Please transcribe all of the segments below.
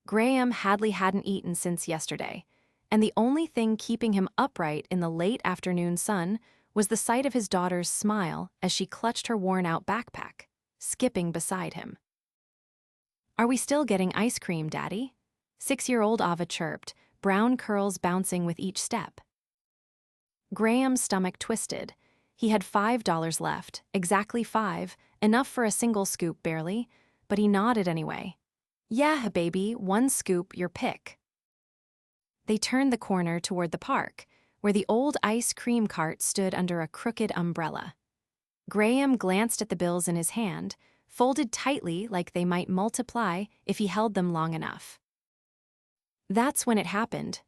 Graham Hadley hadn't eaten since yesterday, and the only thing keeping him upright in the late afternoon sun was the sight of his daughter's smile as she clutched her worn-out backpack, skipping beside him. "Are we still getting ice cream, Daddy?" 6-year-old Ava chirped, brown curls bouncing with each step. Graham's stomach twisted. He had $5 left, exactly 5, enough for a single scoop barely, but he nodded anyway. "Yeah, baby, 1 scoop, your pick." They turned the corner toward the park, where the old ice cream cart stood under a crooked umbrella. Graham glanced at the bills in his hand, folded tightly like they might multiply if he held them long enough. That's when it happened.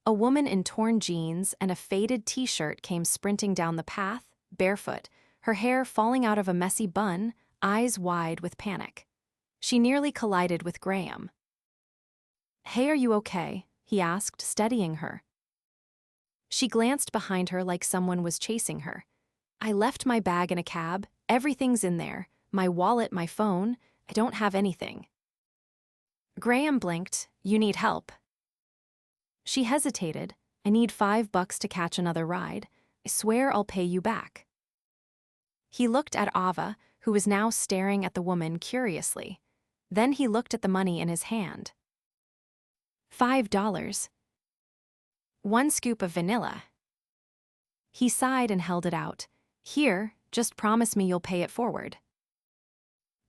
A woman in torn jeans and a faded t-shirt came sprinting down the path, barefoot, her hair falling out of a messy bun, eyes wide with panic. She nearly collided with Graham. "Hey, are you okay?" he asked, steadying her. She glanced behind her like someone was chasing her. "I left my bag in a cab. Everything's in there. My wallet, my phone. I don't have anything." Graham blinked. "You need help." She hesitated. "I need $5 to catch another ride. I swear I'll pay you back." He looked at Ava, who was now staring at the woman curiously. Then he looked at the money in his hand. $5. 1 scoop of vanilla. He sighed and held it out. "Here, just promise me you'll pay it forward."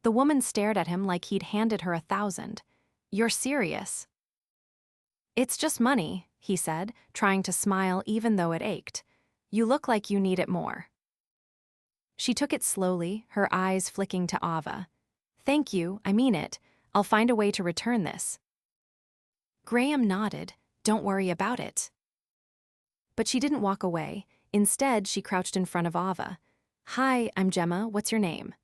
The woman stared at him like he'd handed her 1,000. "You're serious?" "It's just money," he said, trying to smile even though it ached. "You look like you need it more." She took it slowly, her eyes flicking to Ava. "Thank you, I mean it. I'll find a way to return this." Graham nodded. "Don't worry about it." But she didn't walk away. Instead, she crouched in front of Ava. "Hi, I'm Gemma. What's your name?"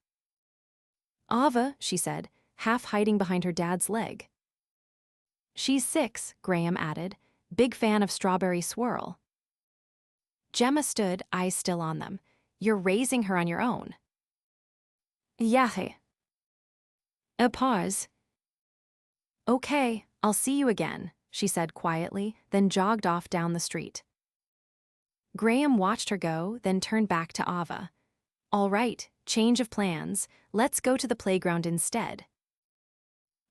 "Ava," she said, half hiding behind her dad's leg. "She's 6, Graham added. "Big fan of strawberry swirl." Gemma stood, eyes still on them. "You're raising her on your own." "Yeah." A pause. "Okay, I'll see you again," she said quietly, then jogged off down the street. Graham watched her go, then turned back to Ava. "All right, change of plans. Let's go to the playground instead."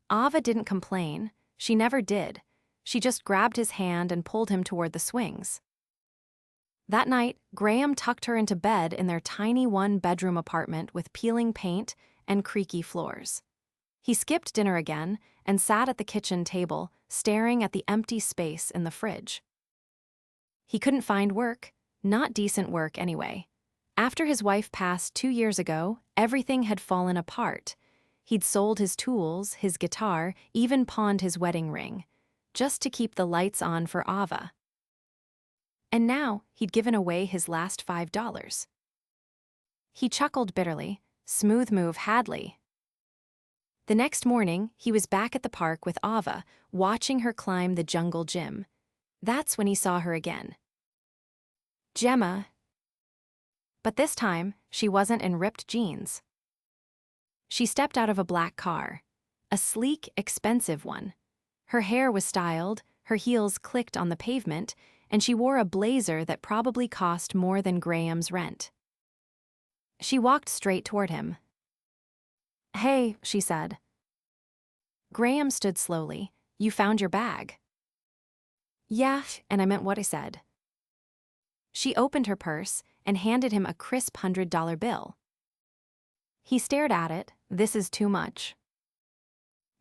Ava didn't complain. She never did. She just grabbed his hand and pulled him toward the swings. That night, Graham tucked her into bed in their tiny one-bedroom apartment with peeling paint and creaky floors. He skipped dinner again and sat at the kitchen table, staring at the empty space in the fridge. He couldn't find work, not decent work anyway. After his wife passed 2 years ago, everything had fallen apart. He'd sold his tools, his guitar, even pawned his wedding ring, just to keep the lights on for Ava. And now he'd given away his last $5. He chuckled bitterly. Smooth move, Hadley. The next morning, he was back at the park with Ava, watching her climb the jungle gym. That's when he saw her again. "Gemma." But this time, she wasn't in ripped jeans. She stepped out of a black car, a sleek, expensive one. Her hair was styled, her heels clicked on the pavement, and she wore a blazer that probably cost more than Graham's rent. She walked straight toward him. "Hey," she said. Graham stood slowly. "You found your bag." "Yeah, and I meant what I said." She opened her purse and handed him a crisp $100 bill. He stared at it. "This is too much."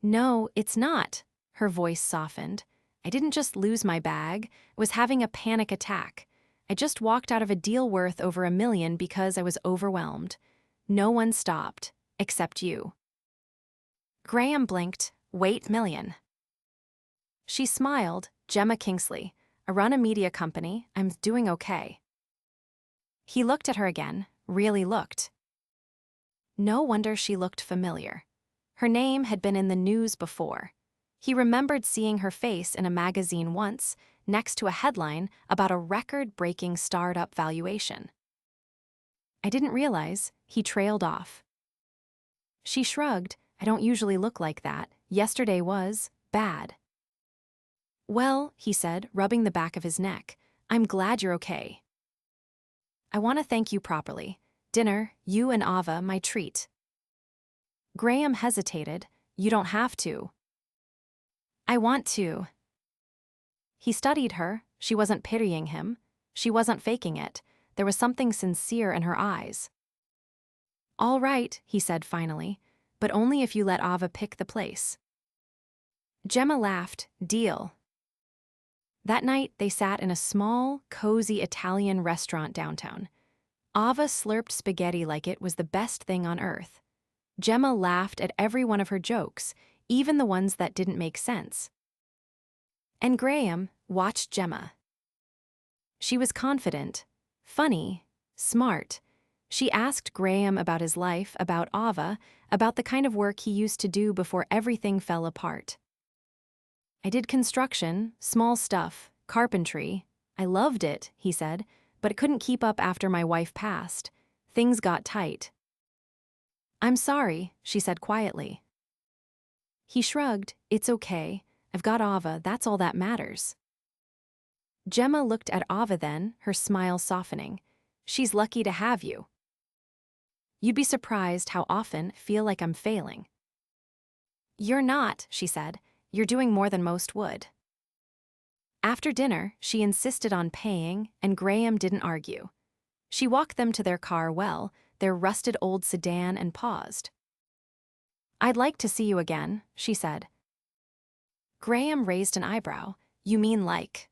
"No, it's not." Her voice softened. "I didn't just lose my bag. I was having a panic attack. I just walked out of a deal worth over $1 million because I was overwhelmed. No one stopped, except you." Graham blinked. "Wait, million." She smiled. "Gemma Kingsley. I run a media company. I'm doing okay." He looked at her again, really looked. No wonder she looked familiar. Her name had been in the news before. He remembered seeing her face in a magazine once, next to a headline about a record-breaking startup valuation. "I didn't realize," he trailed off. She shrugged. "I don't usually look like that. Yesterday was bad. Well, he said, rubbing the back of his neck, I'm glad you're okay. I want to thank you properly. Dinner, you and Ava, my treat. Graham hesitated. You don't have to. I want to. He studied her. She wasn't pitying him. She wasn't faking it. There was something sincere in her eyes. All right, he said finally, but only if you let Ava pick the place. Gemma laughed. Deal. That night, they sat in a small, cozy Italian restaurant downtown. Ava slurped spaghetti like it was the best thing on earth. Gemma laughed at every one of her jokes, even the ones that didn't make sense. And Graham watched Gemma. She was confident, funny, smart. She asked Graham about his life, about Ava, about the kind of work he used to do before everything fell apart. I did construction, small stuff, carpentry. I loved it, he said, but it couldn't keep up after my wife passed. Things got tight. I'm sorry, she said quietly. He shrugged. It's okay. I've got Ava, that's all that matters. Gemma looked at Ava then, her smile softening. She's lucky to have you. You'd be surprised how often feel like I'm failing. You're not, she said. You're doing more than most would. After dinner, she insisted on paying, and Graham didn't argue. She walked them to their car their rusted old sedan, and paused. I'd like to see you again, she said. Graham raised an eyebrow. You mean like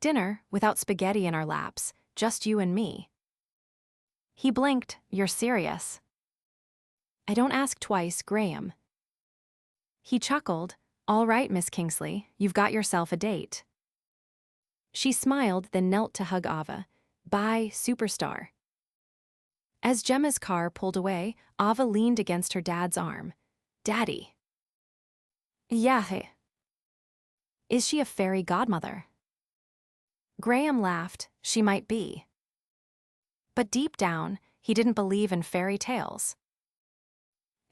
dinner, without spaghetti in our laps, just you and me. He blinked. You're serious. I don't ask twice, Graham. He chuckled. All right, Miss Kingsley, you've got yourself a date. She smiled, then knelt to hug Ava. Bye, superstar. As Gemma's car pulled away, Ava leaned against her dad's arm. Daddy. Yeah. Is she a fairy godmother? Graham laughed. She might be. But deep down, he didn't believe in fairy tales.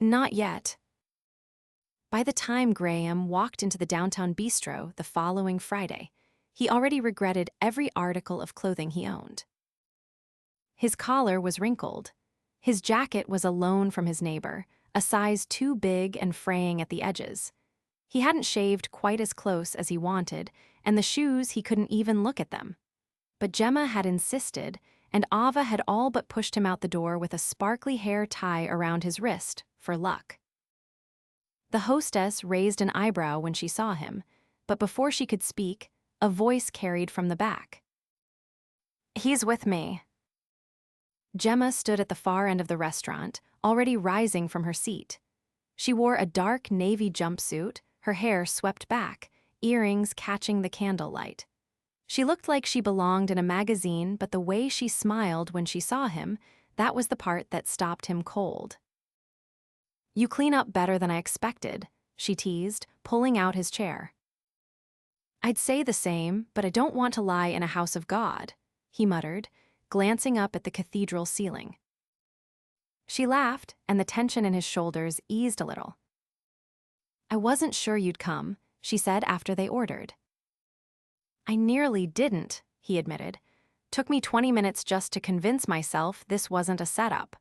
Not yet. By the time Graham walked into the downtown bistro the following Friday, he already regretted every article of clothing he owned. His collar was wrinkled. His jacket was a loan from his neighbor, a size too big and fraying at the edges. He hadn't shaved quite as close as he wanted, and the shoes he couldn't even look at them. But Gemma had insisted, and Ava had all but pushed him out the door with a sparkly hair tie around his wrist, for luck. The hostess raised an eyebrow when she saw him, but before she could speak, a voice carried from the back. He's with me. Gemma stood at the far end of the restaurant, already rising from her seat. She wore a dark navy jumpsuit, her hair swept back, earrings catching the candlelight. She looked like she belonged in a magazine, but the way she smiled when she saw him, that was the part that stopped him cold. You clean up better than I expected, she teased, pulling out his chair. I'd say the same, but I don't want to lie in a house of God, he muttered, glancing up at the cathedral ceiling. She laughed, and the tension in his shoulders eased a little. I wasn't sure you'd come, she said after they ordered. I nearly didn't, he admitted. Took me 20 minutes just to convince myself this wasn't a setup.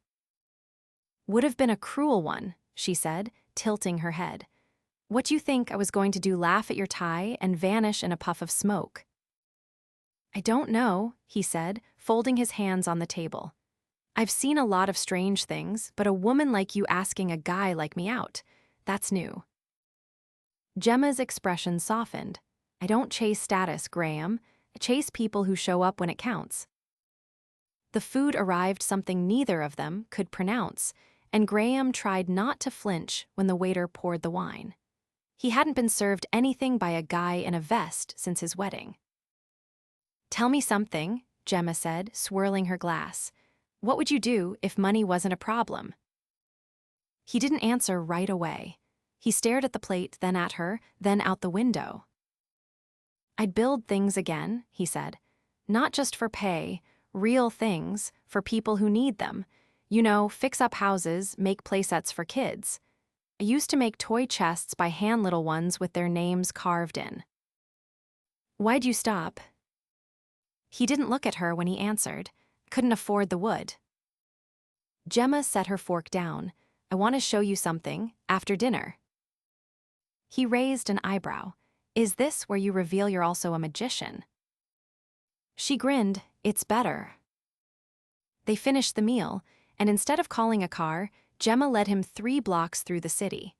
Would have been a cruel one, she said, tilting her head. What do you think I was going to do, laugh at your tie and vanish in a puff of smoke? I don't know, he said, folding his hands on the table. I've seen a lot of strange things, but a woman like you asking a guy like me out, that's new. Gemma's expression softened. I don't chase status, Graham. I chase people who show up when it counts. The food arrived, something neither of them could pronounce, and Graham tried not to flinch when the waiter poured the wine. He hadn't been served anything by a guy in a vest since his wedding. Tell me something, Gemma said, swirling her glass. What would you do if money wasn't a problem? He didn't answer right away. He stared at the plate, then at her, then out the window. I'd build things again, he said. Not just for pay, real things, for people who need them. You know, fix up houses, make playsets for kids. I used to make toy chests by hand, little ones with their names carved in. Why'd you stop? He didn't look at her when he answered. Couldn't afford the wood. Gemma set her fork down. I want to show you something, after dinner. He raised an eyebrow. Is this where you reveal you're also a magician? She grinned. It's better. They finished the meal, and instead of calling a car, Gemma led him 3 blocks through the city.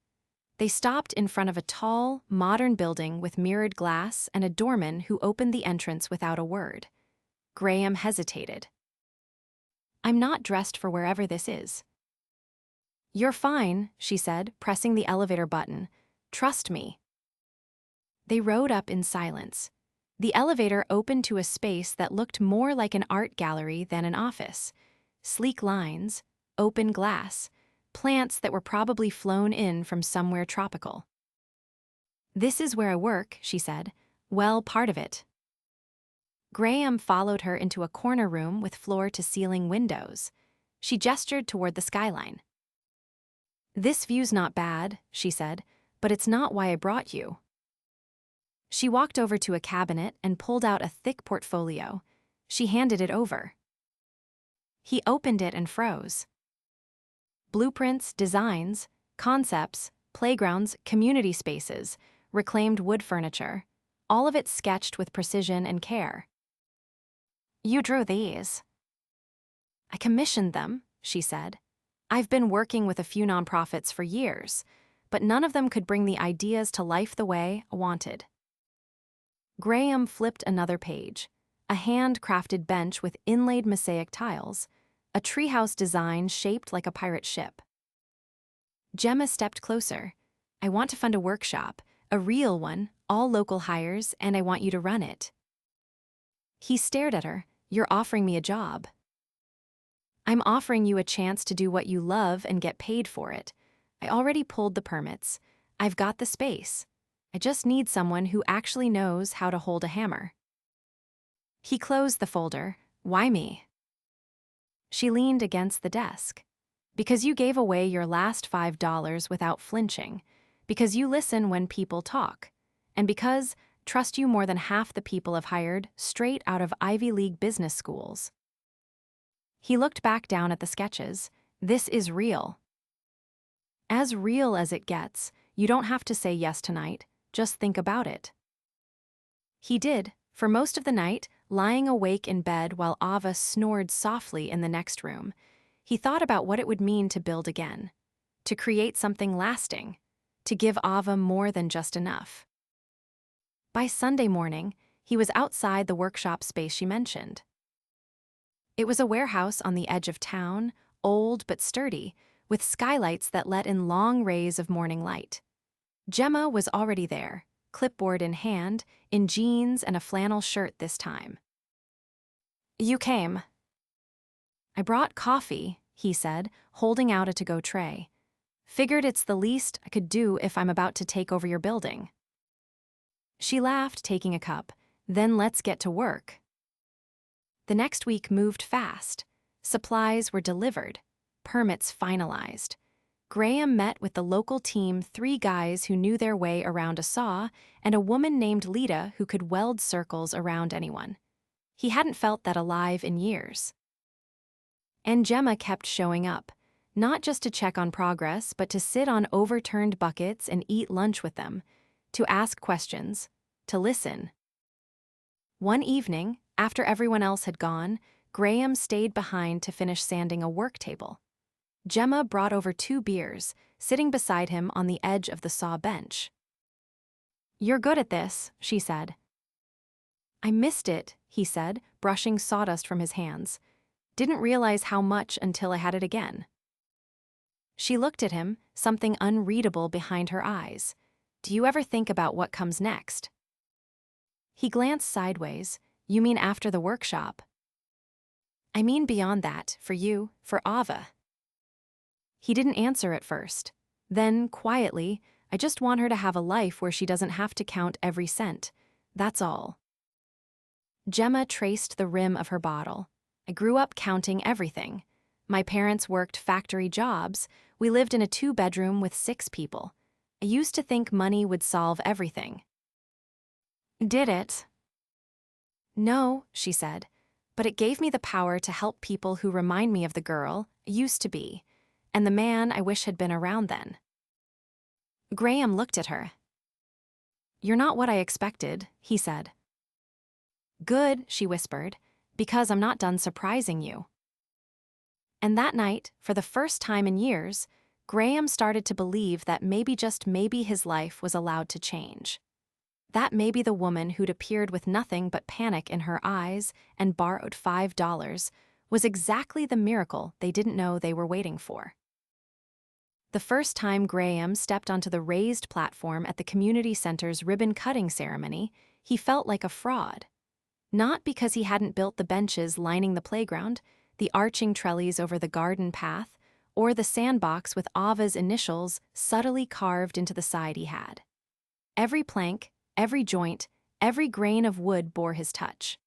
They stopped in front of a tall, modern building with mirrored glass and a doorman who opened the entrance without a word. Graham hesitated. I'm not dressed for wherever this is. You're fine, she said, pressing the elevator button. Trust me. They rode up in silence. The elevator opened to a space that looked more like an art gallery than an office. Sleek lines, open glass, plants that were probably flown in from somewhere tropical. This is where I work, she said. Well, part of it. Graham followed her into a corner room with floor-to-ceiling windows. She gestured toward the skyline. This view's not bad, she said, but it's not why I brought you. She walked over to a cabinet and pulled out a thick portfolio. She handed it over. He opened it and froze. Blueprints, designs, concepts, playgrounds, community spaces, reclaimed wood furniture, all of it sketched with precision and care. You drew these. I commissioned them, she said. I've been working with a few nonprofits for years, but none of them could bring the ideas to life the way I wanted. Graham flipped another page. A hand-crafted bench with inlaid mosaic tiles, a treehouse design shaped like a pirate ship. Gemma stepped closer. I want to fund a workshop, a real one, all local hires, and I want you to run it. He stared at her. You're offering me a job. I'm offering you a chance to do what you love and get paid for it. I already pulled the permits. I've got the space. I just need someone who actually knows how to hold a hammer. He closed the folder. Why me? She leaned against the desk. Because you gave away your last $5 without flinching. Because you listen when people talk. And because trust you more than half the people I've hired straight out of Ivy League business schools. He looked back down at the sketches. This is real. As real as it gets. You don't have to say yes tonight. Just think about it. He did, for most of the night, lying awake in bed while Ava snored softly in the next room. He thought about what it would mean to build again, to create something lasting, to give Ava more than just enough. By Sunday morning, he was outside the workshop space she mentioned. It was a warehouse on the edge of town, old but sturdy, with skylights that let in long rays of morning light. Gemma was already there, clipboard in hand, in jeans and a flannel shirt this time. You came. I brought coffee, he said, holding out a to-go tray. Figured it's the least I could do if I'm about to take over your building. She laughed, taking a cup. Then let's get to work. The next week moved fast. Supplies were delivered. Permits finalized. Graham met with the local team, 3 guys who knew their way around a saw, and a woman named Lita who could weld circles around anyone. He hadn't felt that alive in years. And Gemma kept showing up, not just to check on progress, but to sit on overturned buckets and eat lunch with them, to ask questions, to listen. One evening, after everyone else had gone, Graham stayed behind to finish sanding a work table. Gemma brought over 2 beers, sitting beside him on the edge of the saw bench. You're good at this, she said. I missed it, he said, brushing sawdust from his hands. Didn't realize how much until I had it again. She looked at him, something unreadable behind her eyes. Do you ever think about what comes next? He glanced sideways. You mean after the workshop? I mean beyond that, for you, for Ava. He didn't answer at first. Then, quietly, I just want her to have a life where she doesn't have to count every cent. That's all. Gemma traced the rim of her bottle. I grew up counting everything. My parents worked factory jobs. We lived in a 2-bedroom with 6 people. I used to think money would solve everything. Did it? No, she said, but it gave me the power to help people who remind me of the girl I used to be, and the man I wish had been around then. Graham looked at her. You're not what I expected, he said. Good, she whispered, because I'm not done surprising you. And that night, for the first time in years, Graham started to believe that maybe, just maybe, his life was allowed to change. That maybe the woman who'd appeared with nothing but panic in her eyes and borrowed $5 was exactly the miracle they didn't know they were waiting for. The first time Graham stepped onto the raised platform at the community center's ribbon-cutting ceremony, he felt like a fraud. Not because he hadn't built the benches lining the playground, the arching trellis over the garden path, or the sandbox with Ava's initials subtly carved into the side he had. Every plank, every joint, every grain of wood bore his touch.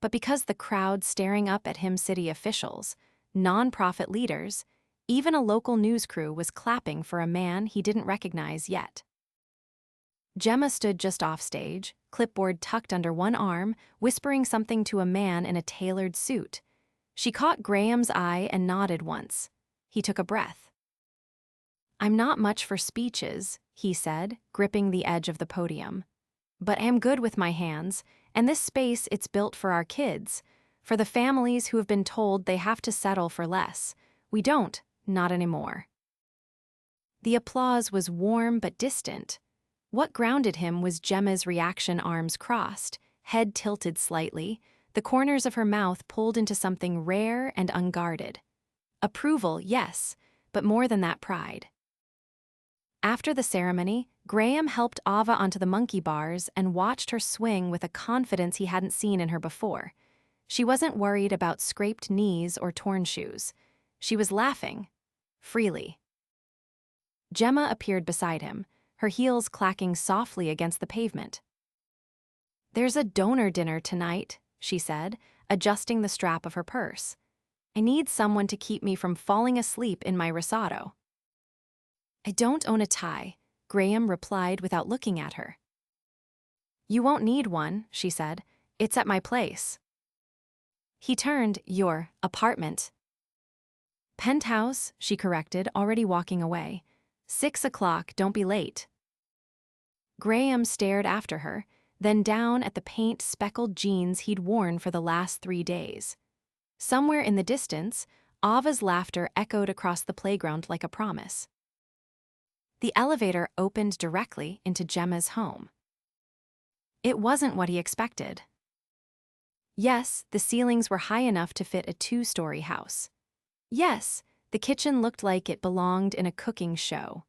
But because the crowd staring up at him, city officials, non-profit leaders, even a local news crew was clapping for a man he didn't recognize yet. Gemma stood just off stage, clipboard tucked under one arm, whispering something to a man in a tailored suit. She caught Graham's eye and nodded once. He took a breath. I'm not much for speeches, he said, gripping the edge of the podium. But I am good with my hands, and this space, it's built for our kids, for the families who have been told they have to settle for less. We don't, not anymore. The applause was warm but distant. What grounded him was Gemma's reaction, arms crossed, head tilted slightly, the corners of her mouth pulled into something rare and unguarded. Approval, yes, but more than that, pride. After the ceremony, Graham helped Ava onto the monkey bars and watched her swing with a confidence he hadn't seen in her before. She wasn't worried about scraped knees or torn shoes. She was laughing, freely. Gemma appeared beside him, her heels clacking softly against the pavement. There's a donor dinner tonight, she said, adjusting the strap of her purse. I need someone to keep me from falling asleep in my risotto. I don't own a tie, Graham replied without looking at her. You won't need one, she said. It's at my place. He turned. Your apartment. Penthouse, she corrected, already walking away. 6 o'clock, don't be late. Graham stared after her, then down at the paint-speckled jeans he'd worn for the last 3 days. Somewhere in the distance, Ava's laughter echoed across the playground like a promise. The elevator opened directly into Gemma's home. It wasn't what he expected. Yes, the ceilings were high enough to fit a 2-story house. Yes, the kitchen looked like it belonged in a cooking show.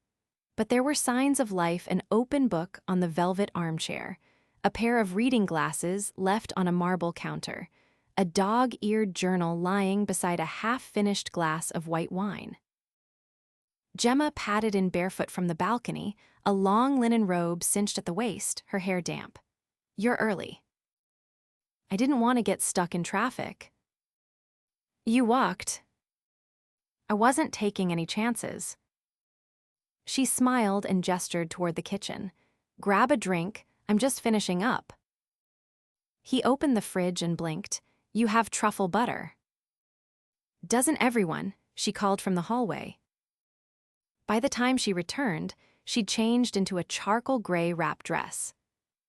But there were signs of life: an open book on the velvet armchair, a pair of reading glasses left on a marble counter, a dog-eared journal lying beside a half-finished glass of white wine. Gemma padded in barefoot from the balcony, a long linen robe cinched at the waist, her hair damp. You're early. I didn't want to get stuck in traffic. You walked. I wasn't taking any chances. She smiled and gestured toward the kitchen. Grab a drink, I'm just finishing up. He opened the fridge and blinked. You have truffle butter. Doesn't everyone? She called from the hallway. By the time she returned, she'd changed into a charcoal gray wrap dress.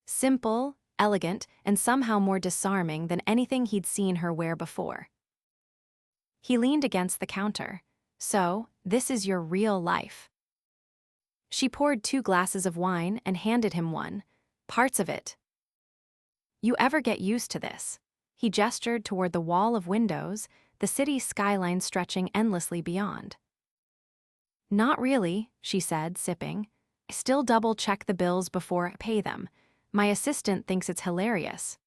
Simple, elegant, and somehow more disarming than anything he'd seen her wear before. He leaned against the counter. So, this is your real life. She poured 2 glasses of wine and handed him one. Parts of it. You ever get used to this? He gestured toward the wall of windows, the city skyline stretching endlessly beyond. Not really, she said, sipping. I still double-check the bills before I pay them. My assistant thinks it's hilarious.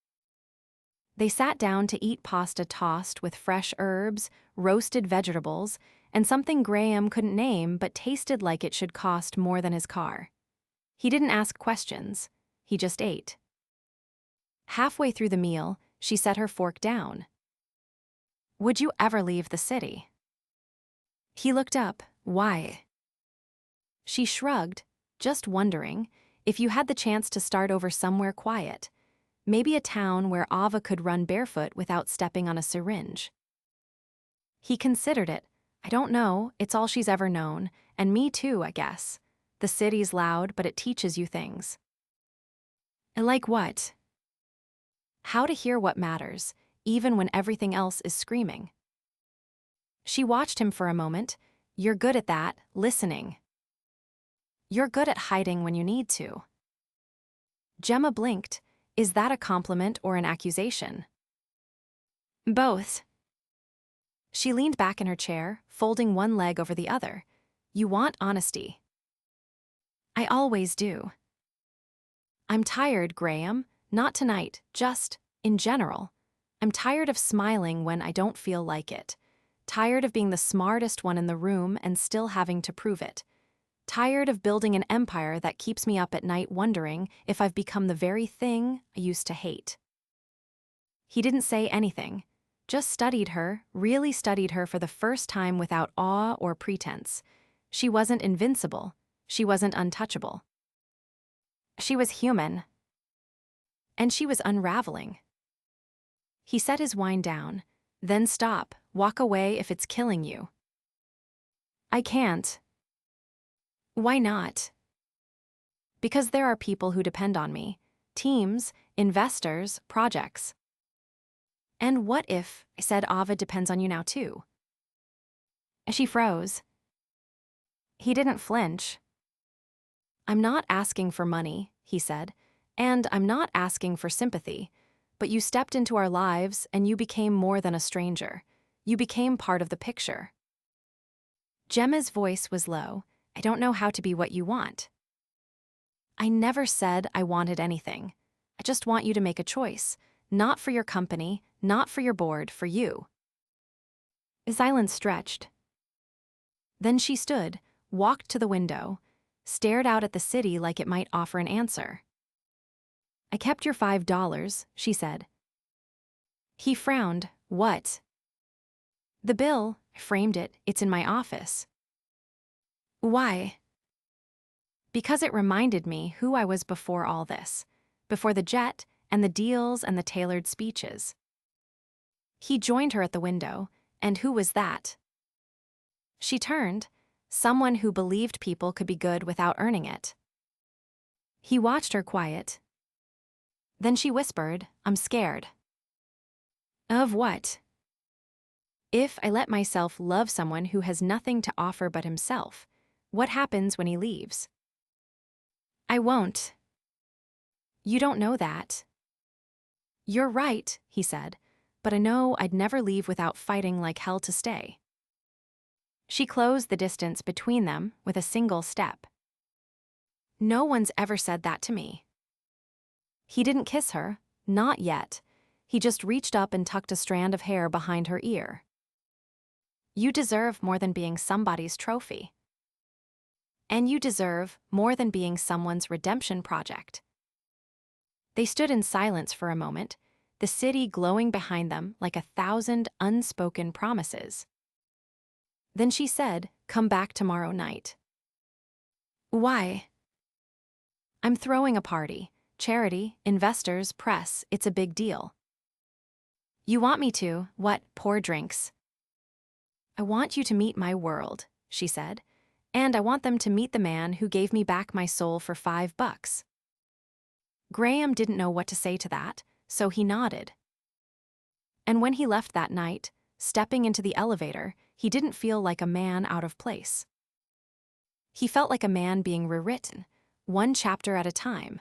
They sat down to eat pasta tossed with fresh herbs, roasted vegetables, and something Graham couldn't name but tasted like it should cost more than his car. He didn't ask questions. He just ate. Halfway through the meal, she set her fork down. Would you ever leave the city? He looked up. Why? She shrugged, just wondering, if you had the chance to start over somewhere quiet, maybe a town where Ava could run barefoot without stepping on a syringe. He considered it. I don't know, it's all she's ever known, and me too, I guess. The city's loud, but it teaches you things. Like what? How to hear what matters, even when everything else is screaming. She watched him for a moment. You're good at that, listening. You're good at hiding when you need to. Gemma blinked. Is that a compliment or an accusation? Both. She leaned back in her chair, folding one leg over the other. You want honesty. I always do. I'm tired, Graham. Not tonight, just, in general. I'm tired of smiling when I don't feel like it. Tired of being the smartest one in the room and still having to prove it. Tired of building an empire that keeps me up at night wondering if I've become the very thing I used to hate. He didn't say anything, just studied her, really studied her for the first time without awe or pretense. She wasn't invincible. She wasn't untouchable. She was human. And she was unraveling. He set his wine down. Then stop, walk away if it's killing you. I can't. Why not? Because there are people who depend on me. Teams, investors, projects. And what if, I said, Ava depends on you now too? She froze. He didn't flinch. I'm not asking for money, he said, and I'm not asking for sympathy, but you stepped into our lives and you became more than a stranger. You became part of the picture. Gemma's voice was low. I don't know how to be what you want. I never said I wanted anything. I just want you to make a choice, not for your company, not for your board, for you. Silence stretched. Then she stood, walked to the window, stared out at the city like it might offer an answer. I kept your $5, she said. He frowned. What? The bill. I framed it. It's in my office. Why? Because it reminded me who I was before all this, before the jet and the deals and the tailored speeches. He joined her at the window, and who was that? She turned, someone who believed people could be good without earning it. He watched her quiet. Then she whispered, I'm scared. Of what? If I let myself love someone who has nothing to offer but himself, what happens when he leaves? I won't. You don't know that. You're right, he said, but I know I'd never leave without fighting like hell to stay. She closed the distance between them with a single step. No one's ever said that to me. He didn't kiss her, not yet. He just reached up and tucked a strand of hair behind her ear. You deserve more than being somebody's trophy. And you deserve more than being someone's redemption project. They stood in silence for a moment, the city glowing behind them like 1,000 unspoken promises. Then she said, come back tomorrow night. Why? I'm throwing a party. Charity, investors, press, it's a big deal. You want me to, what, pour drinks? I want you to meet my world, she said, and I want them to meet the man who gave me back my soul for $5. Graham didn't know what to say to that, so he nodded. And when he left that night, stepping into the elevator, he didn't feel like a man out of place. He felt like a man being rewritten, one chapter at a time.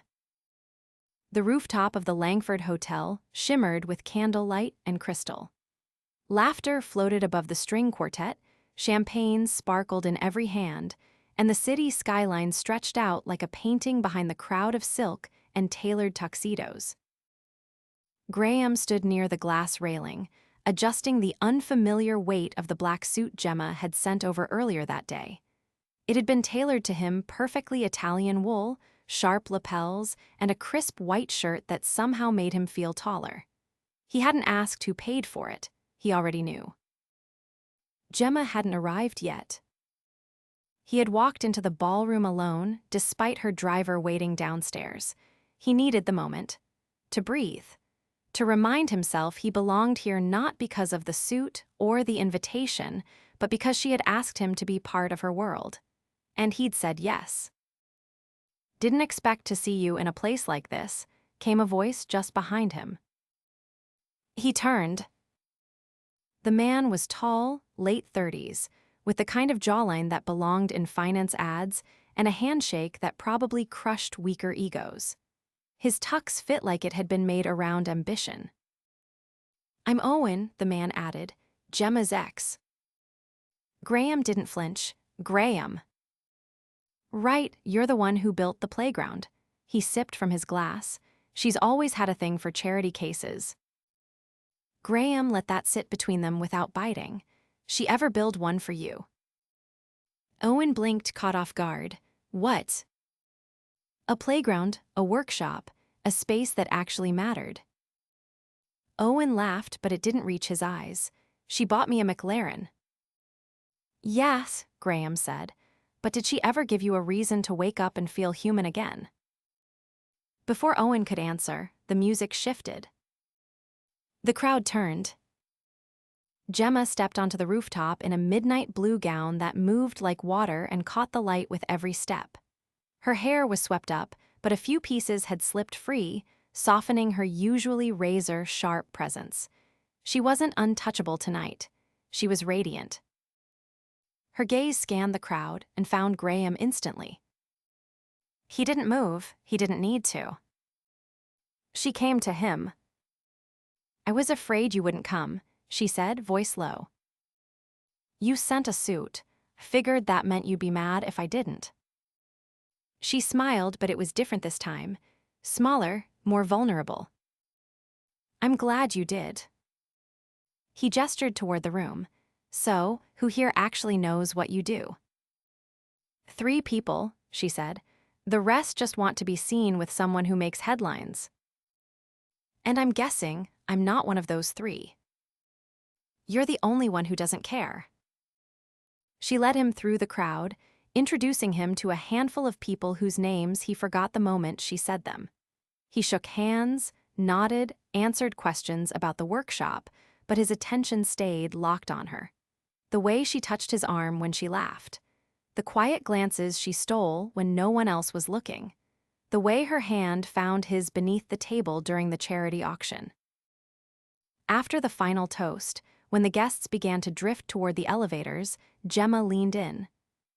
The rooftop of the Langford Hotel shimmered with candlelight and crystal. Laughter floated above the string quartet, champagne sparkled in every hand, and the city skyline stretched out like a painting behind the crowd of silk and tailored tuxedos. Graham stood near the glass railing, adjusting the unfamiliar weight of the black suit Gemma had sent over earlier that day. It had been tailored to him, perfectly Italian wool, sharp lapels, and a crisp white shirt that somehow made him feel taller. He hadn't asked who paid for it, he already knew. Gemma hadn't arrived yet. He had walked into the ballroom alone, despite her driver waiting downstairs. He needed the moment to breathe, to remind himself he belonged here not because of the suit or the invitation, but because she had asked him to be part of her world. And he'd said yes. "Didn't expect to see you in a place like this," came a voice just behind him. He turned. The man was tall, late 30s, with the kind of jawline that belonged in finance ads and a handshake that probably crushed weaker egos. His tux fit like it had been made around ambition. "I'm Owen," the man added, "Gemma's ex." Graham didn't flinch. "Graham." "Right, you're the one who built the playground." He sipped from his glass. "She's always had a thing for charity cases." Graham let that sit between them without biting. "She ever build one for you?" Owen blinked, caught off guard. "What?" "A playground, a workshop, a space that actually mattered." Owen laughed, but it didn't reach his eyes. "She bought me a McLaren." "Yes," Graham said, "but did she ever give you a reason to wake up and feel human again?" Before Owen could answer, the music shifted. The crowd turned. Gemma stepped onto the rooftop in a midnight blue gown that moved like water and caught the light with every step. Her hair was swept up, but a few pieces had slipped free, softening her usually razor-sharp presence. She wasn't untouchable tonight. She was radiant. Her gaze scanned the crowd and found Graham instantly. He didn't move. He didn't need to. She came to him. "I was afraid you wouldn't come," she said, voice low. "You sent a suit. Figured that meant you'd be mad if I didn't." She smiled, but it was different this time. Smaller, more vulnerable. "I'm glad you did." He gestured toward the room. "So, who here actually knows what you do?" "3 people," she said. "The rest just want to be seen with someone who makes headlines." "And I'm guessing I'm not one of those 3. You're the only one who doesn't care." She led him through the crowd, introducing him to a handful of people whose names he forgot the moment she said them. He shook hands, nodded, answered questions about the workshop, but his attention stayed locked on her. The way she touched his arm when she laughed. The quiet glances she stole when no one else was looking. The way her hand found his beneath the table during the charity auction. After the final toast, when the guests began to drift toward the elevators, Gemma leaned in.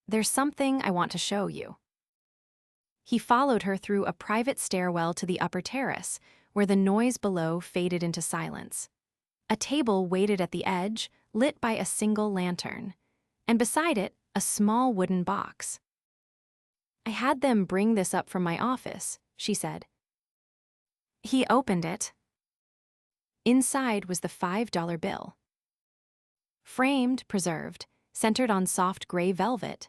"There's something I want to show you." He followed her through a private stairwell to the upper terrace, where the noise below faded into silence. A table waited at the edge, lit by a single lantern, and beside it, a small wooden box. "I had them bring this up from my office," she said. He opened it. Inside was the $5 bill. Framed, preserved, centered on soft gray velvet.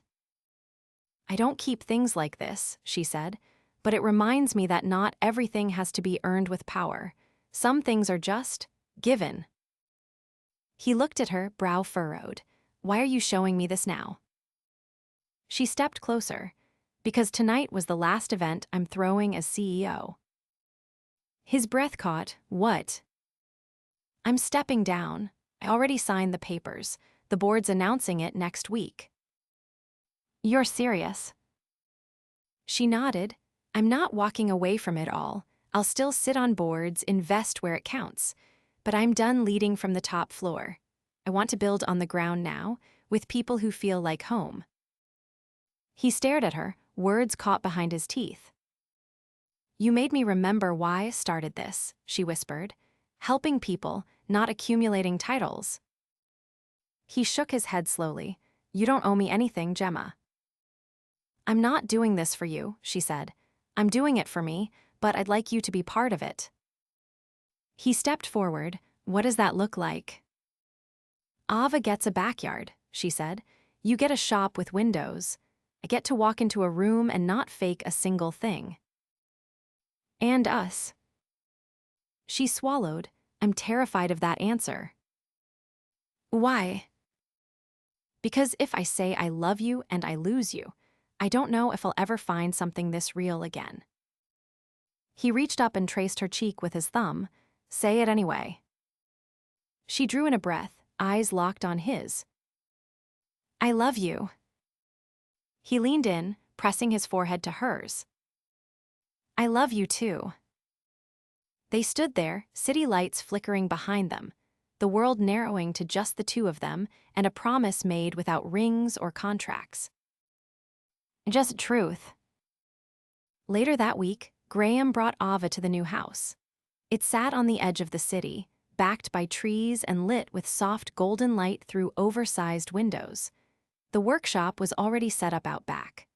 "I don't keep things like this," she said, "but it reminds me that not everything has to be earned with power. Some things are just given." He looked at her, brow furrowed. "Why are you showing me this now?" She stepped closer. "Because tonight was the last event I'm throwing as CEO." His breath caught. "What?" "I'm stepping down. I already signed the papers. The board's announcing it next week." "You're serious?" She nodded. "I'm not walking away from it all. I'll still sit on boards, invest where it counts. But I'm done leading from the top floor. I want to build on the ground now, with people who feel like home." He stared at her, words caught behind his teeth. "You made me remember why I started this," she whispered. "Helping people, not accumulating titles." He shook his head slowly. "You don't owe me anything, Gemma." "I'm not doing this for you," she said. "I'm doing it for me, but I'd like you to be part of it." He stepped forward. "What does that look like?" "Ava gets a backyard," she said. "You get a shop with windows. I get to walk into a room and not fake a single thing." "And us." She swallowed. "I'm terrified of that answer." Why? Because if I say I love you and I lose you, I don't know if I'll ever find something this real again. He reached up and traced her cheek with his thumb. Say it anyway. She drew in a breath, eyes locked on his. I love you. He leaned in, pressing his forehead to hers. I love you too. They stood there, city lights flickering behind them, the world narrowing to just the two of them, and a promise made without rings or contracts. Just truth. Later that week, Graham brought Ava to the new house. It sat on the edge of the city, backed by trees and lit with soft golden light through oversized windows. The workshop was already set up out back.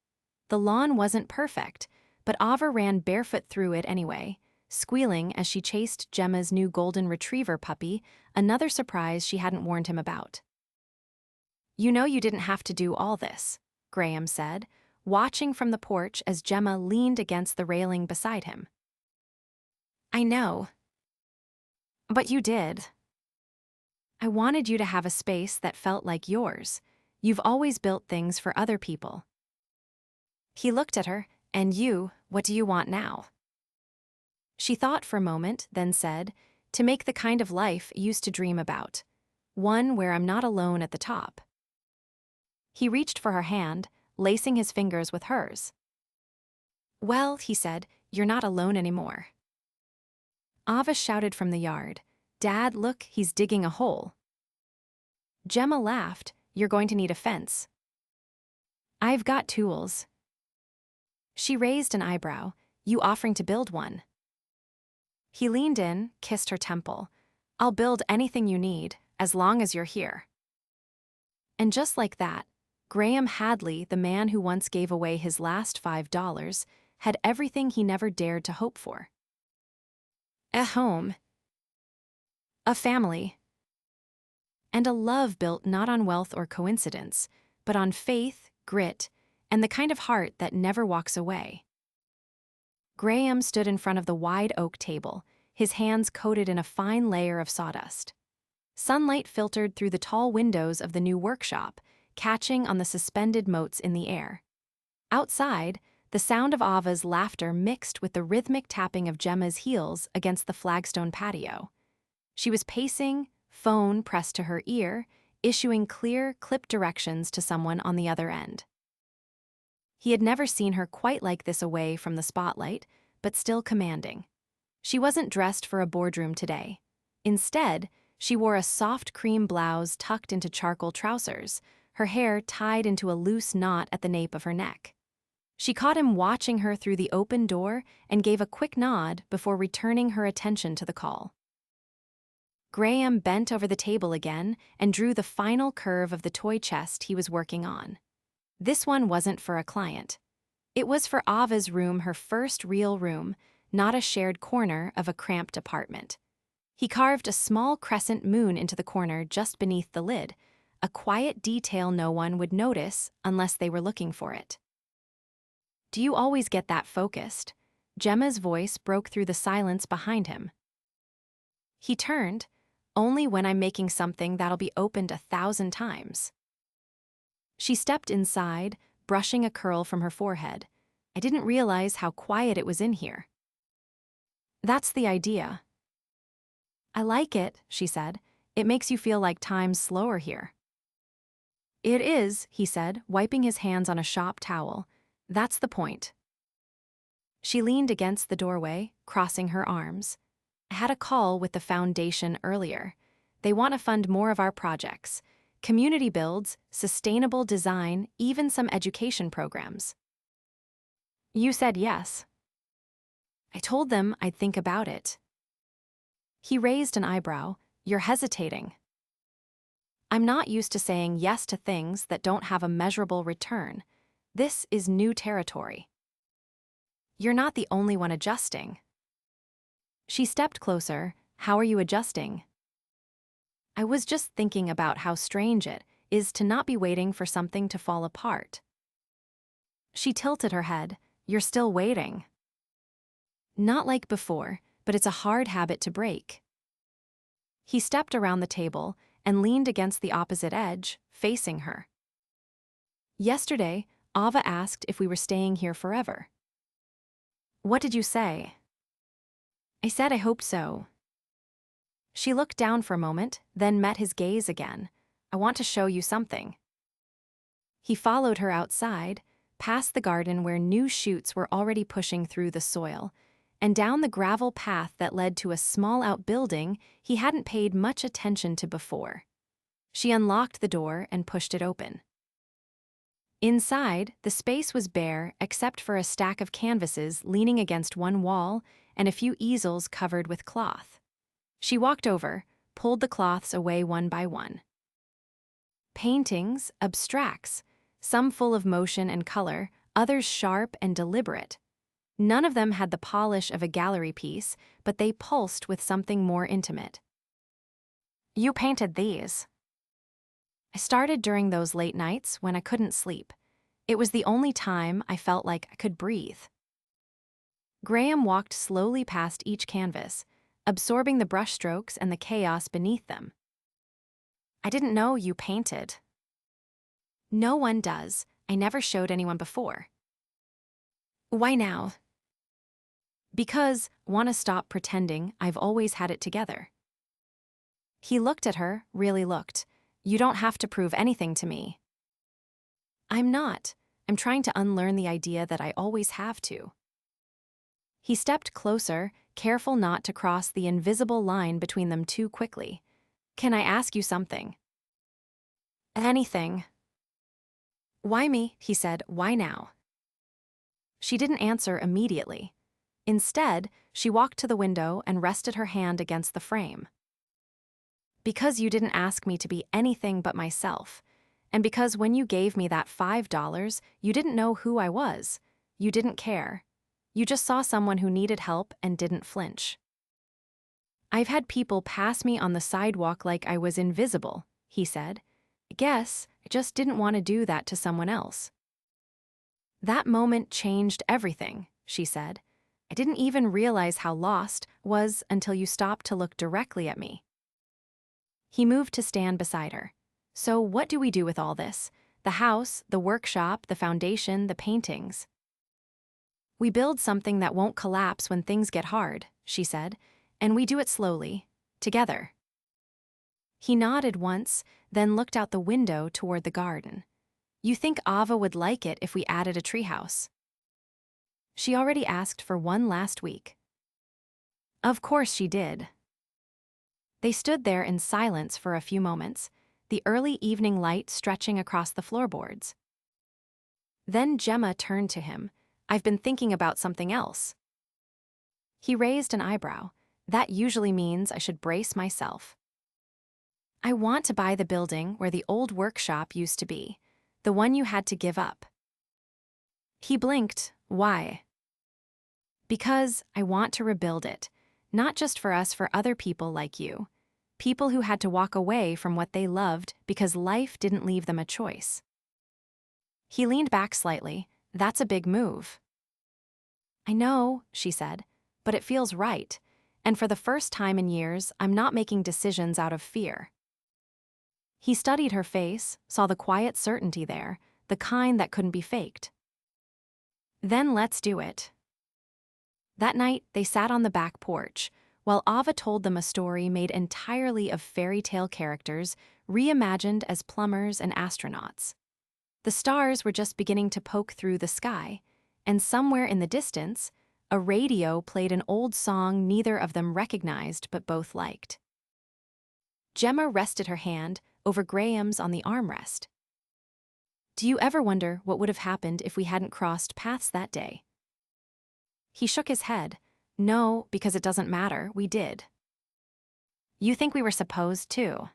The lawn wasn't perfect, but Ava ran barefoot through it anyway, squealing as she chased Gemma's new golden retriever puppy, another surprise she hadn't warned him about. You know you didn't have to do all this, Graham said, watching from the porch as Gemma leaned against the railing beside him. I know. But you did. I wanted you to have a space that felt like yours. You've always built things for other people. He looked at her, and you, what do you want now? She thought for a moment, then said, to make the kind of life I used to dream about. One where I'm not alone at the top. He reached for her hand, lacing his fingers with hers. Well, he said, you're not alone anymore. Ava shouted from the yard, Dad, look, he's digging a hole. Gemma laughed, you're going to need a fence. I've got tools. She raised an eyebrow, you offering to build one. He leaned in, kissed her temple. I'll build anything you need, as long as you're here. And just like that, Graham Hadley, the man who once gave away his last $5, had everything he never dared to hope for. A home. A family. And a love built not on wealth or coincidence, but on faith, grit, and the kind of heart that never walks away. Graham stood in front of the wide oak table, his hands coated in a fine layer of sawdust. Sunlight filtered through the tall windows of the new workshop, catching on the suspended motes in the air. Outside, the sound of Ava's laughter mixed with the rhythmic tapping of Gemma's heels against the flagstone patio. She was pacing, phone pressed to her ear, issuing clear, clipped directions to someone on the other end. He had never seen her quite like this away from the spotlight, but still commanding. She wasn't dressed for a boardroom today. Instead, she wore a soft cream blouse tucked into charcoal trousers, her hair tied into a loose knot at the nape of her neck. She caught him watching her through the open door and gave a quick nod before returning her attention to the call. Graham bent over the table again and drew the final curve of the toy chest he was working on. This one wasn't for a client. It was for Ava's room, her first real room, not a shared corner of a cramped apartment. He carved a small crescent moon into the corner just beneath the lid, a quiet detail no one would notice unless they were looking for it. Do you always get that focused? Gemma's voice broke through the silence behind him. He turned, only when I'm making something that'll be opened 1,000 times. She stepped inside, brushing a curl from her forehead. I didn't realize how quiet it was in here. That's the idea. I like it, she said. It makes you feel like time's slower here. It is, he said, wiping his hands on a shop towel. That's the point. She leaned against the doorway, crossing her arms. I had a call with the foundation earlier. They want to fund more of our projects. Community builds, sustainable design, even some education programs. You said yes. I told them I'd think about it. He raised an eyebrow. You're hesitating. I'm not used to saying yes to things that don't have a measurable return. This is new territory. You're not the only one adjusting. She stepped closer. How are you adjusting? I was just thinking about how strange it is to not be waiting for something to fall apart. She tilted her head. You're still waiting. Not like before, but it's a hard habit to break. He stepped around the table, and leaned against the opposite edge, facing her. Yesterday, Ava asked if we were staying here forever. What did you say? I said I hope so. She looked down for a moment, then met his gaze again. I want to show you something. He followed her outside, past the garden where new shoots were already pushing through the soil, and down the gravel path that led to a small outbuilding he hadn't paid much attention to before. She unlocked the door and pushed it open. Inside, the space was bare except for a stack of canvases leaning against one wall and a few easels covered with cloth. She walked over, pulled the cloths away one by one. Paintings, abstracts, some full of motion and color, others sharp and deliberate. None of them had the polish of a gallery piece, but they pulsed with something more intimate. You painted these. I started during those late nights when I couldn't sleep. It was the only time I felt like I could breathe. Graham walked slowly past each canvas, absorbing the brushstrokes and the chaos beneath them. I didn't know you painted. No one does. I never showed anyone before. Why now? Because, wanna stop pretending I've always had it together. He looked at her, really looked. You don't have to prove anything to me. I'm not. I'm trying to unlearn the idea that I always have to. He stepped closer, careful not to cross the invisible line between them too quickly. Can I ask you something? Anything. Why me? He said. Why now? She didn't answer immediately. Instead, she walked to the window and rested her hand against the frame. Because you didn't ask me to be anything but myself, and because when you gave me that $5, you didn't know who I was. You didn't care. You just saw someone who needed help and didn't flinch. I've had people pass me on the sidewalk like I was invisible, he said. I guess I just didn't want to do that to someone else. That moment changed everything, she said. I didn't even realize how lost I was until you stopped to look directly at me. He moved to stand beside her. So what do we do with all this? The house, the workshop, the foundation, the paintings. We build something that won't collapse when things get hard, she said, and we do it slowly, together. He nodded once, then looked out the window toward the garden. You think Ava would like it if we added a treehouse? She already asked for one last week. Of course she did. They stood there in silence for a few moments, the early evening light stretching across the floorboards. Then Gemma turned to him. I've been thinking about something else. He raised an eyebrow. That usually means I should brace myself. I want to buy the building where the old workshop used to be, the one you had to give up. He blinked. Why? Because I want to rebuild it, not just for us, for other people like you, people who had to walk away from what they loved because life didn't leave them a choice. He leaned back slightly. That's a big move. I know, she said, but it feels right, and for the first time in years, I'm not making decisions out of fear. He studied her face, saw the quiet certainty there, the kind that couldn't be faked. Then let's do it. That night, they sat on the back porch, while Ava told them a story made entirely of fairy tale characters, reimagined as plumbers and astronauts. The stars were just beginning to poke through the sky, and somewhere in the distance, a radio played an old song neither of them recognized but both liked. Gemma rested her hand over Graham's on the armrest. Do you ever wonder what would have happened if we hadn't crossed paths that day? He shook his head. No, because it doesn't matter, we did. You think we were supposed to?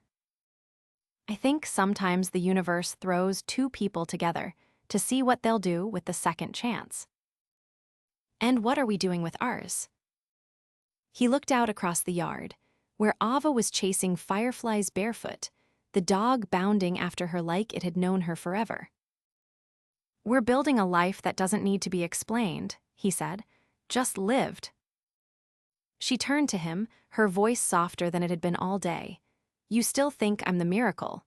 I think sometimes the universe throws two people together to see what they'll do with the second chance. And what are we doing with ours? He looked out across the yard, where Ava was chasing fireflies barefoot, the dog bounding after her like it had known her forever. We're building a life that doesn't need to be explained, he said, just lived. She turned to him, her voice softer than it had been all day. You still think I'm the miracle."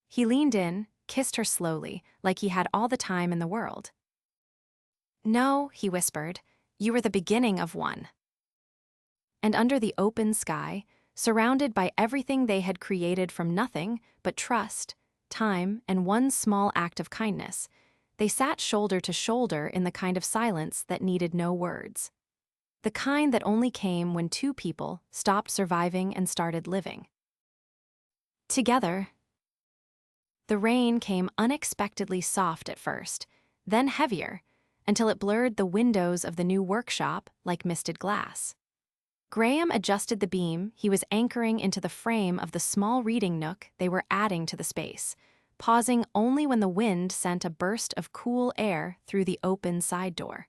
He leaned in, kissed her slowly, like he had all the time in the world. "No," he whispered, "you were the beginning of one." And under the open sky, surrounded by everything they had created from nothing but trust, time, and one small act of kindness, they sat shoulder to shoulder in the kind of silence that needed no words. The kind that only came when two people stopped surviving and started living together. The rain came unexpectedly soft at first, then heavier, until it blurred the windows of the new workshop like misted glass. Graham adjusted the beam he was anchoring into the frame of the small reading nook they were adding to the space, pausing only when the wind sent a burst of cool air through the open side door.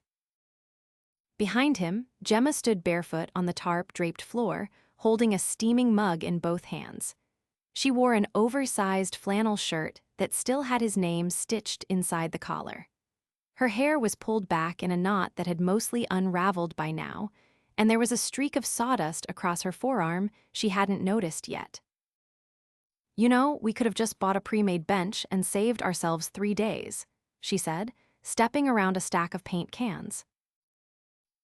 Behind him, Gemma stood barefoot on the tarp-draped floor, holding a steaming mug in both hands. She wore an oversized flannel shirt that still had his name stitched inside the collar. Her hair was pulled back in a knot that had mostly unraveled by now, and there was a streak of sawdust across her forearm she hadn't noticed yet. "You know, we could have just bought a pre-made bench and saved ourselves 3 days," she said, stepping around a stack of paint cans.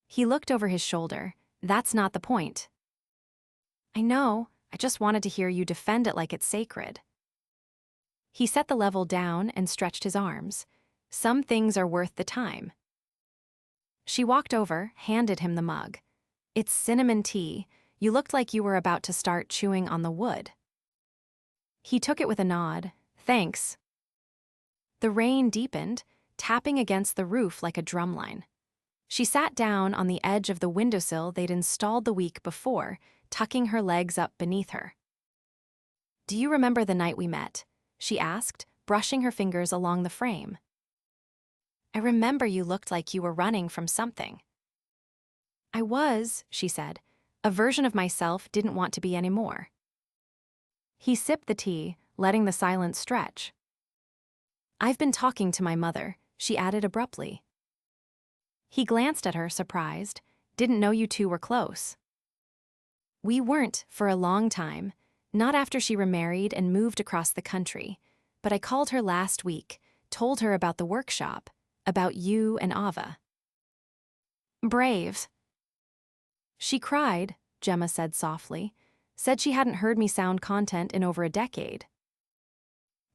He looked over his shoulder. "That's not the point." "I know, I just wanted to hear you defend it like it's sacred." He set the level down and stretched his arms. "Some things are worth the time." She walked over, handed him the mug. "It's cinnamon tea. You looked like you were about to start chewing on the wood." He took it with a nod. "Thanks." The rain deepened, tapping against the roof like a drumline. She sat down on the edge of the windowsill they'd installed the week before, tucking her legs up beneath her. "Do you remember the night we met?" she asked, brushing her fingers along the frame. "I remember you looked like you were running from something." "I was," she said. "A version of myself didn't want to be anymore." He sipped the tea, letting the silence stretch. "I've been talking to my mother," she added abruptly. He glanced at her, surprised. "Didn't know you two were close." "We weren't for a long time, not after she remarried and moved across the country, but I called her last week, told her about the workshop, about you and Ava." "Brave." "She cried," Gemma said softly, "said she hadn't heard me sound content in over a decade."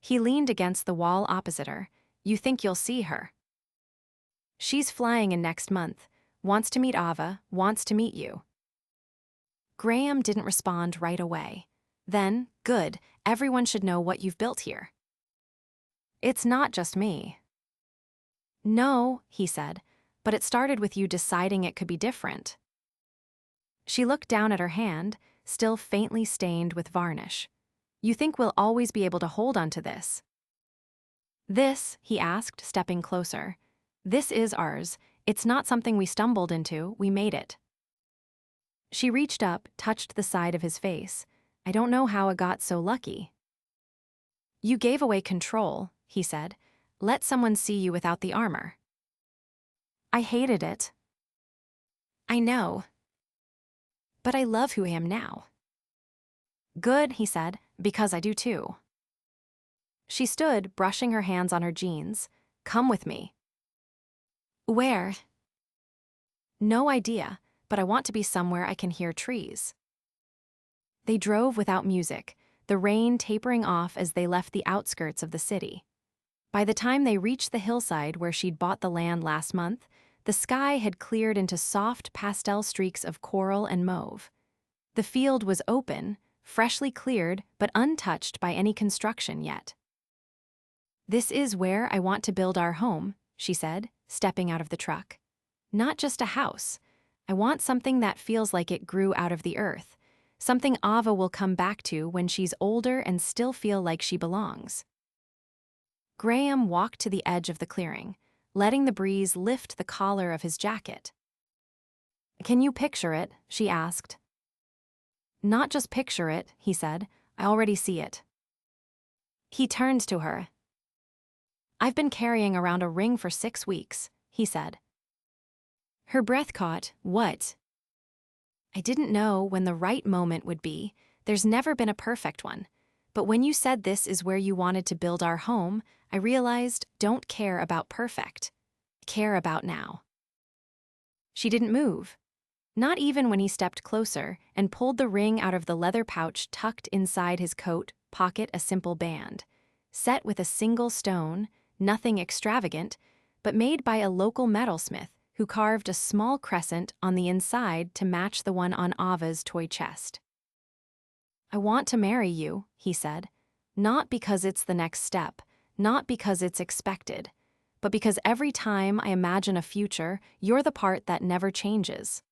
He leaned against the wall opposite her. "You think you'll see her?" "She's flying in next month, wants to meet Ava, wants to meet you." Graham didn't respond right away. Then, "Good, everyone should know what you've built here." "It's not just me." "No," he said, "but it started with you deciding it could be different." She looked down at her hand, still faintly stained with varnish. "You think we'll always be able to hold on to this?" "This," he asked, stepping closer. "This is ours. It's not something we stumbled into, we made it." She reached up, touched the side of his face. "I don't know how I got so lucky." "You gave away control," he said. "Let someone see you without the armor." "I hated it." "I know. But I love who I am now." "Good," he said, "because I do too." She stood, brushing her hands on her jeans. "Come with me." "Where?" "No idea, but I want to be somewhere I can hear trees." They drove without music, the rain tapering off as they left the outskirts of the city. By the time they reached the hillside where she'd bought the land last month, the sky had cleared into soft pastel streaks of coral and mauve. The field was open, freshly cleared but untouched by any construction yet. "This is where I want to build our home," she said, stepping out of the truck. "Not just a house. I want something that feels like it grew out of the earth, something Ava will come back to when she's older and still feel like she belongs." Graham walked to the edge of the clearing, letting the breeze lift the collar of his jacket. "Can you picture it?" she asked. "Not just picture it," he said. "I already see it." He turned to her. "I've been carrying around a ring for 6 weeks," he said. Her breath caught. "What?" "I didn't know when the right moment would be. There's never been a perfect one. But when you said this is where you wanted to build our home, I realized don't care about perfect. Care about now. She didn't move. Not even when he stepped closer and pulled the ring out of the leather pouch tucked inside his coat pocket, a simple band, set with a single stone, nothing extravagant, but made by a local metalsmith who carved a small crescent on the inside to match the one on Ava's toy chest. I want to marry you, he said, not because it's the next step, not because it's expected, but because every time I imagine a future, you're the part that never changes.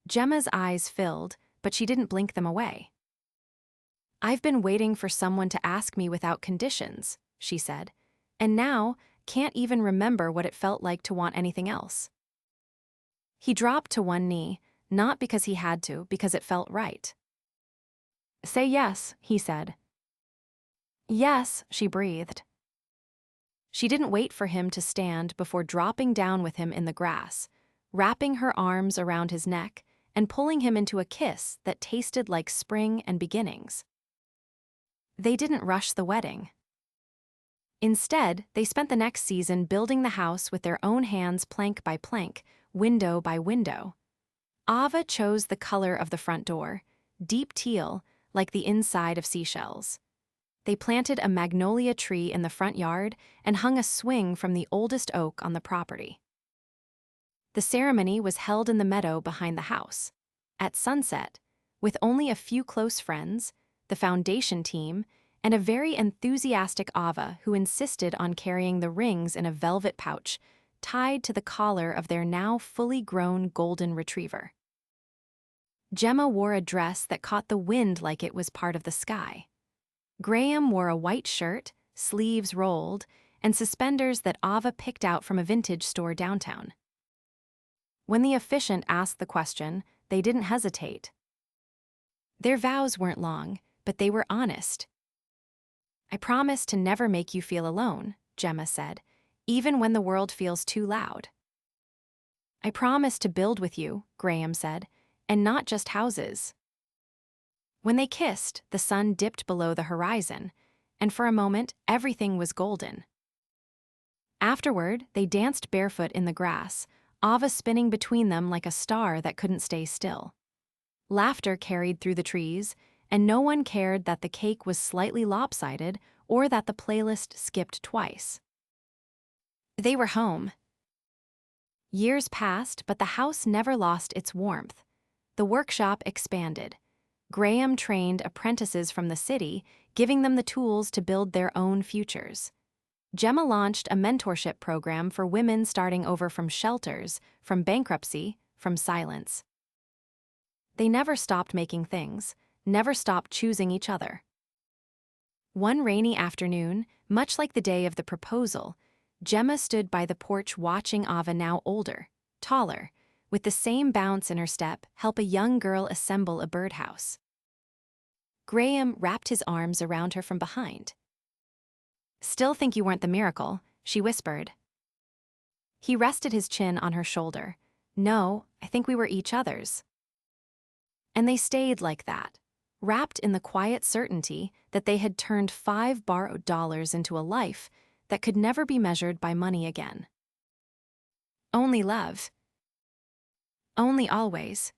Gemma's eyes filled, but she didn't blink them away. I've been waiting for someone to ask me without conditions, she said, and now can't even remember what it felt like to want anything else. He dropped to one knee, not because he had to, because it felt right. Say yes, he said. Yes, she breathed. She didn't wait for him to stand before dropping down with him in the grass, wrapping her arms around his neck and pulling him into a kiss that tasted like spring and beginnings. They didn't rush the wedding. Instead, they spent the next season building the house with their own hands, plank by plank, window by window. Ava chose the color of the front door, deep teal, like the inside of seashells. They planted a magnolia tree in the front yard and hung a swing from the oldest oak on the property. The ceremony was held in the meadow behind the house. At sunset, with only a few close friends, the foundation team, and a very enthusiastic Ava who insisted on carrying the rings in a velvet pouch tied to the collar of their now fully grown golden retriever. Gemma wore a dress that caught the wind like it was part of the sky. Graham wore a white shirt, sleeves rolled, and suspenders that Ava picked out from a vintage store downtown. When the officiant asked the question, they didn't hesitate. Their vows weren't long, but they were honest. I promise to never make you feel alone, Gemma said, even when the world feels too loud. I promise to build with you, Graham said, and not just houses. When they kissed, the sun dipped below the horizon, and for a moment, everything was golden. Afterward, they danced barefoot in the grass, Ava spinning between them like a star that couldn't stay still. Laughter carried through the trees, and no one cared that the cake was slightly lopsided or that the playlist skipped twice. They were home. Years passed, but the house never lost its warmth. The workshop expanded. Graham trained apprentices from the city, giving them the tools to build their own futures. Gemma launched a mentorship program for women starting over from shelters, from bankruptcy, from silence. They never stopped making things, never stopped choosing each other. One rainy afternoon, much like the day of the proposal, Gemma stood by the porch watching Ava, now older, taller, with the same bounce in her step, help a young girl assemble a birdhouse. Graham wrapped his arms around her from behind. Still think you weren't the miracle, she whispered. He rested his chin on her shoulder. No, I think we were each other's. And they stayed like that, wrapped in the quiet certainty that they had turned 5 borrowed dollars into a life that could never be measured by money again. Only love. Only always.